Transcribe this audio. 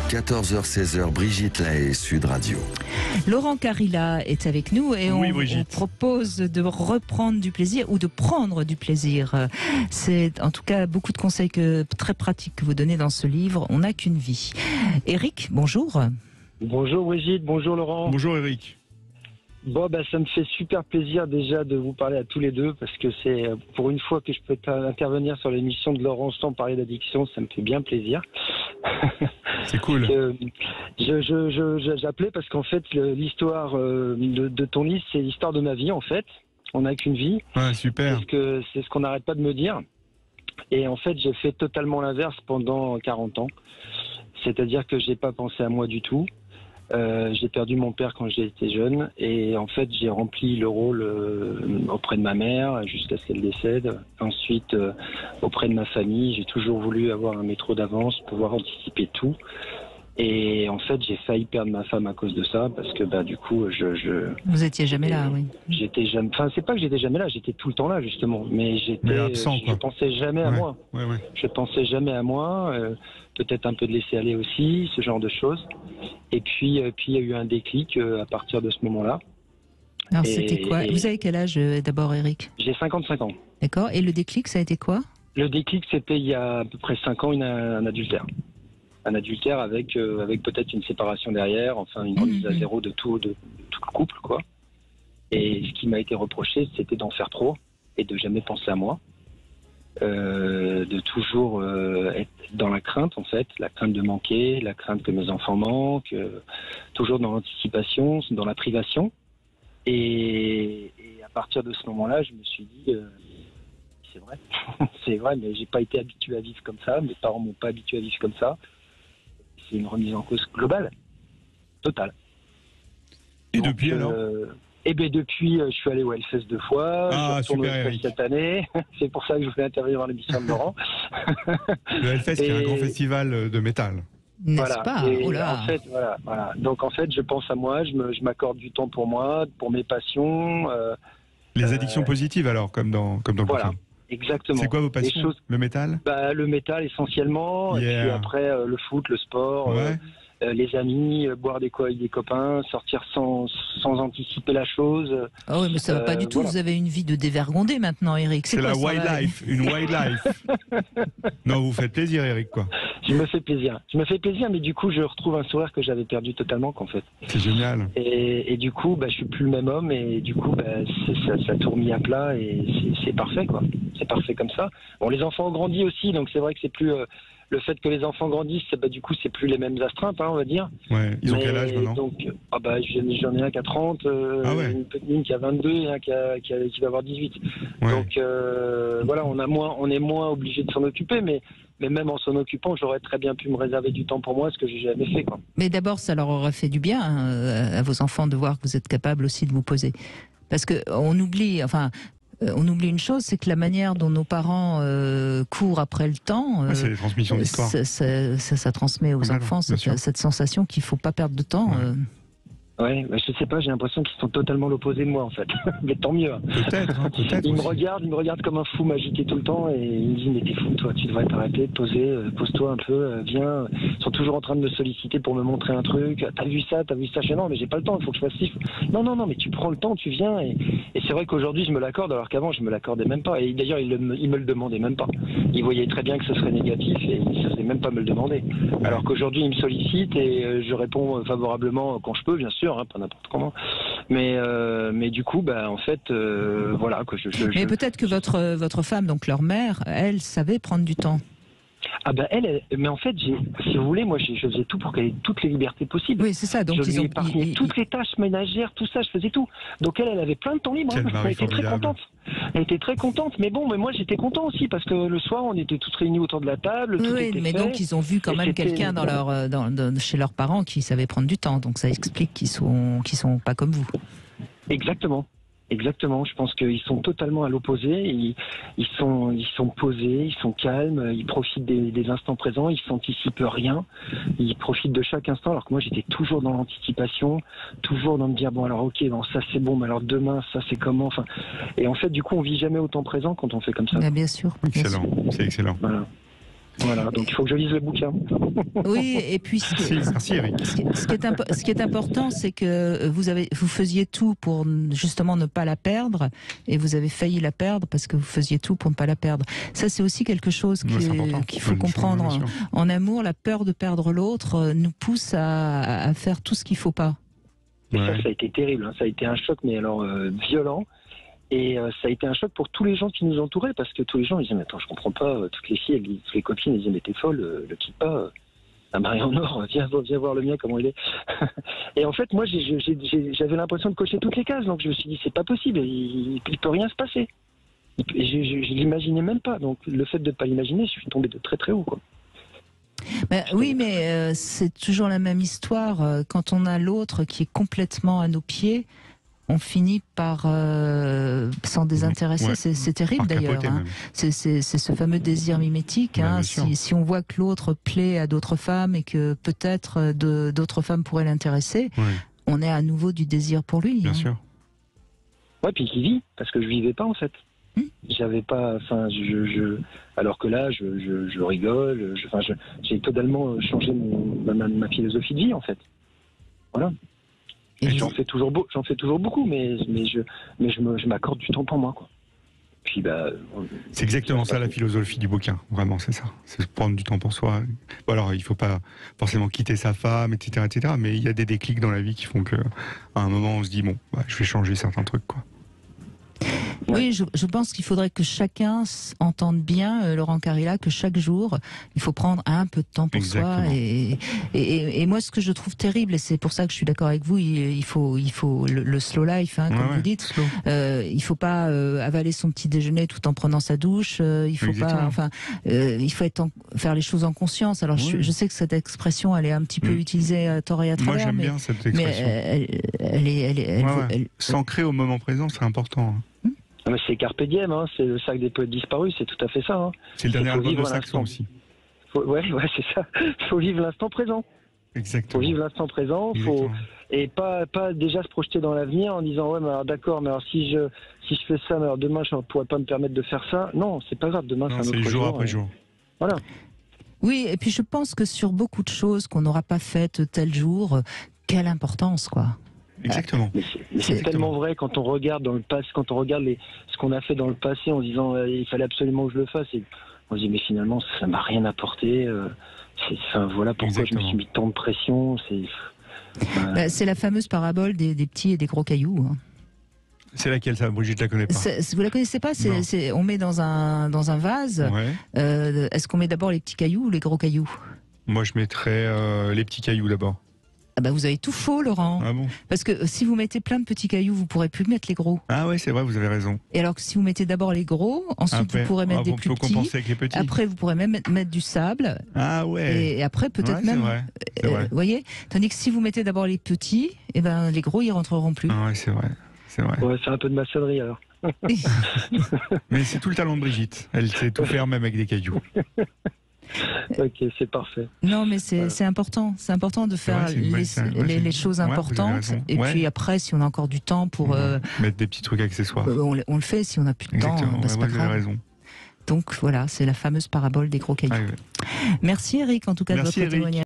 14h-16h, Brigitte Lahaie, Sud Radio. Laurent Carilla est avec nous et on propose de reprendre du plaisir ou de prendre du plaisir. C'est en tout cas beaucoup de conseils très pratiques que vous donnez dans ce livre. On n'a qu'une vie. Éric, bonjour. Bonjour Brigitte, bonjour Laurent. Bonjour Éric. Bon, ça me fait super plaisir déjà de vous parler à tous les deux parce que c'est pour une fois que je peux intervenir sur l'émission de Laurent sans parler d'addiction, ça me fait bien plaisir. C'est cool. J'appelais parce qu'en fait l'histoire de ton livre, c'est l'histoire de ma vie en fait. On n'a qu'une vie. Ouais, super. C'est ce qu'on n'arrête pas de me dire. Et en fait, j'ai fait totalement l'inverse pendant 40 ans. C'est-à-dire que j'ai pas pensé à moi du tout. J'ai perdu mon père quand j'étais jeune et en fait j'ai rempli le rôle auprès de ma mère jusqu'à ce qu'elle décède. Ensuite auprès de ma famille, j'ai toujours voulu avoir un métro d'avance, pouvoir anticiper tout. Et en fait j'ai failli perdre ma femme à cause de ça parce que du coup Vous étiez jamais là, oui. J'étais jamais. Enfin c'est pas que j'étais jamais là, j'étais tout le temps là justement. Mais j'étais absent, je pensais jamais à moi. Ouais. Je pensais jamais à moi. Peut-être un peu de laisser aller aussi, ce genre de choses. Et puis il y a eu un déclic à partir de ce moment-là. Alors c'était quoi? Vous avez quel âge d'abord, Éric? J'ai 55 ans. D'accord. Et le déclic, ça a été quoi? Le déclic, c'était il y a à peu près 5 ans, un adultère. Un adultère avec peut-être une séparation derrière, enfin une remise à zéro de tout le couple, quoi. Et ce qui m'a été reproché, c'était d'en faire trop et de jamais penser à moi. De toujours être dans la crainte en fait, la crainte de manquer, la crainte que mes enfants manquent, toujours dans l'anticipation, dans la privation. Et à partir de ce moment-là, je me suis dit, c'est vrai, c'est vrai, mais j'ai pas été habitué à vivre comme ça, mes parents m'ont pas habitué à vivre comme ça. C'est une remise en cause globale, totale. Et donc, depuis alors depuis, je suis allé au Hellfest 2 fois. Ah, je retourne super, au Hellfest cette année. C'est pour ça que je voulais intervenir dans l'émission de Laurent. Le Hellfest, qui est un grand festival de métal. N'est-ce pas? Oh là. En fait, voilà. Donc en fait, je pense à moi, je m'accorde du temps pour moi, pour mes passions. Les addictions positives alors, comme dans le voilà. film. Exactement. C'est quoi vos passions? Le métal? Le métal essentiellement, et puis après le foot, le sport, les amis, boire des coups avec des copains, sortir sans anticiper la chose. Ah oui, mais ça va pas du tout. Voilà. Vous avez une vie de dévergondé maintenant, Éric. C'est la wildlife, une wildlife. Non, vous faites plaisir, Éric, quoi. Je me fais plaisir, mais du coup, je retrouve un sourire que j'avais perdu totalement, qu'en fait. C'est génial. Et du coup, je suis plus le même homme, et du coup, ça a tout remis à plat, et c'est parfait, quoi. C'est parfait comme ça. Bon, les enfants ont grandi aussi, donc c'est vrai que c'est plus... le fait que les enfants grandissent, du coup, c'est plus les mêmes astreintes, on va dire. Ouais, ils ont quel âge maintenant? Donc, j'en ai un qui a 30, une petite qui a 22 et un qui va avoir 18. Ouais. Donc, voilà, on est moins obligé de s'en occuper, mais même en s'en occupant, j'aurais très bien pu me réserver du temps pour moi, ce que j'ai jamais fait, quoi. Mais d'abord, ça leur aurait fait du bien à vos enfants de voir que vous êtes capable aussi de vous poser. Parce qu'on oublie, on oublie une chose, c'est que la manière dont nos parents courent après le temps, c'est les transmissions d'histoire. Ça transmet aux enfants cette sensation qu'il ne faut pas perdre de temps. Ouais, je sais pas, j'ai l'impression qu'ils sont totalement l'opposé de moi en fait. Mais tant mieux. Peut-être. Ils me regardent comme un fou m'agiter tout le temps et ils me disent mais t'es fou toi, tu devrais t'arrêter, pose-toi un peu, viens. Ils sont toujours en train de me solliciter pour me montrer un truc. T'as vu ça? Je dis non mais j'ai pas le temps, il faut que je fasse ci. Non mais tu prends le temps, tu viens et c'est vrai qu'aujourd'hui je me l'accorde alors qu'avant je me l'accordais même pas. Et d'ailleurs ils me le demandaient même pas. Ils voyaient très bien que ce serait négatif et ils ne savaient même pas me le demander. Alors qu'aujourd'hui ils me sollicitent et je réponds favorablement quand je peux bien sûr. Pas n'importe comment, mais du coup, en fait, voilà que Mais peut-être que votre femme, donc leur mère, elle savait prendre du temps. Ah elle, mais en fait, si vous voulez, moi, je faisais tout pour qu'elle ait toutes les libertés possibles. Oui, c'est ça. Donc je lui ai épargné toutes les tâches ménagères, tout ça, je faisais tout. Donc elle avait plein de temps libre. Elle était très contente. Elle était très contente. Mais moi, j'étais content aussi parce que le soir, on était tous réunis autour de la table. Tout était fait. Donc ils ont vu quand même quelqu'un chez leurs parents qui savait prendre du temps. Donc ça explique qu'ils sont pas comme vous. Exactement, je pense qu'ils sont totalement à l'opposé, ils sont posés, ils sont calmes, ils profitent des instants présents, ils s'anticipent rien, ils profitent de chaque instant, alors que moi j'étais toujours dans l'anticipation, toujours dans me dire bon alors ok, bon, ça c'est bon, mais alors demain ça c'est comment, et en fait du coup on vit jamais au temps présent quand on fait comme ça. Bien sûr. Excellent, c'est excellent. Voilà. Voilà, donc il faut que je lise le bouquin. Oui, et puis Merci Eric. ce qui est important, c'est que vous faisiez tout pour justement ne pas la perdre, et vous avez failli la perdre parce que vous faisiez tout pour ne pas la perdre. Ça, c'est aussi quelque chose qu'il faut comprendre. En amour, la peur de perdre l'autre nous pousse à faire tout ce qu'il faut pas. Et ça a été terrible, hein. Ça a été un choc, mais alors violent. Et ça a été un choc pour tous les gens qui nous entouraient, parce que tous les gens ils disaient, mais attends, je comprends pas, toutes les filles, toutes les copines, elles disaient, mais t'es folle, le quitte pas, la mariée en or, viens voir le mien, comment il est. Et en fait, moi, j'avais l'impression de cocher toutes les cases, donc je me suis dit, c'est pas possible, il peut rien se passer. Et je l'imaginais même pas, donc le fait de pas l'imaginer, je suis tombé de très très haut, quoi. Oui, mais c'est toujours la même histoire. Quand on a l'autre qui est complètement à nos pieds, on finit par s'en désintéresser. Ouais. C'est terrible d'ailleurs. Hein. C'est ce fameux désir mimétique. Hein. Si on voit que l'autre plaît à d'autres femmes et que peut-être d'autres femmes pourraient l'intéresser, on est à nouveau du désir pour lui. Bien sûr. Ouais, puis qui vit, parce que je vivais pas en fait. J'avais pas, enfin, alors que là, je rigole. J'ai totalement changé ma philosophie de vie en fait. Voilà. Et j'en fais toujours beaucoup, mais je m'accorde du temps pour moi, quoi. Puis c'est exactement ça la philosophie du bouquin, vraiment, c'est ça. C'est prendre du temps pour soi. Bon, alors il faut pas forcément quitter sa femme, etc., mais il y a des déclics dans la vie qui font que, à un moment, on se dit bon, je vais changer certains trucs, quoi. Oui, je pense qu'il faudrait que chacun entende bien, Laurent Carilla, que chaque jour, il faut prendre un peu de temps pour soi. Et moi, ce que je trouve terrible, et c'est pour ça que je suis d'accord avec vous, il faut le slow life, hein, comme vous dites. Il faut pas avaler son petit déjeuner tout en prenant sa douche. Il faut pas, il faut faire les choses en conscience. Alors, je sais que cette expression, elle est un petit peu utilisée à tort et à travers. Moi, j'aime bien cette expression. Mais s'ancrer au moment présent, c'est important. Mais c'est Carpe Diem, hein, c'est le sac des poètes disparus, c'est tout à fait ça. Hein. C'est le dernier album de Saxon aussi. Ouais, c'est ça. Il faut vivre l'instant présent. Exactement. Il faut vivre l'instant présent, et pas déjà se projeter dans l'avenir en disant ouais, mais alors d'accord, mais alors si je fais ça, mais alors demain je ne pourrais pas me permettre de faire ça. Non, c'est pas grave, demain c'est un autre jour. C'est jour après jour. Voilà. Oui, et puis je pense que sur beaucoup de choses qu'on n'aura pas faites tel jour, quelle importance, quoi. Exactement. Mais c'est tellement vrai quand on regarde dans le passé, quand on regarde ce qu'on a fait dans le passé en se disant il fallait absolument que je le fasse, et on se dit mais finalement ça m'a rien apporté. Voilà pourquoi je me suis mis tant de pression. C'est la fameuse parabole des petits et des gros cailloux. Hein. C'est laquelle ça, Brigitte, je la connais pas. Vous la connaissez pas? On met dans un vase. Ouais. Est-ce qu'on met d'abord les petits cailloux ou les gros cailloux? Moi, je mettrais les petits cailloux d'abord. Ah bah vous avez tout faux, Laurent. Ah bon? Parce que si vous mettez plein de petits cailloux, vous pourrez plus mettre les gros. Ah ouais, c'est vrai, vous avez raison. Et alors que si vous mettez d'abord les gros, ensuite vous pourrez mettre des plus petits. Compenser avec les petits. Après, vous pourrez même mettre du sable. Ah ouais. Et après, peut-être même. C'est vrai. Vous voyez? Tandis que si vous mettez d'abord les petits, les gros, ils rentreront plus. Ah ouais, c'est vrai. Ouais, c'est un peu de maçonnerie alors. Mais c'est tout le talent de Brigitte. Elle sait tout faire, même avec des cailloux. Ok, c'est parfait. Non, mais c'est important. C'est important de faire les choses importantes. Et puis après, si on a encore du temps pour mettre des petits trucs accessoires, on le fait. Si on n'a plus de temps, c'est pas grave. Raison. Donc voilà, c'est la fameuse parabole des gros cailloux. Merci Eric, en tout cas, de votre témoignage.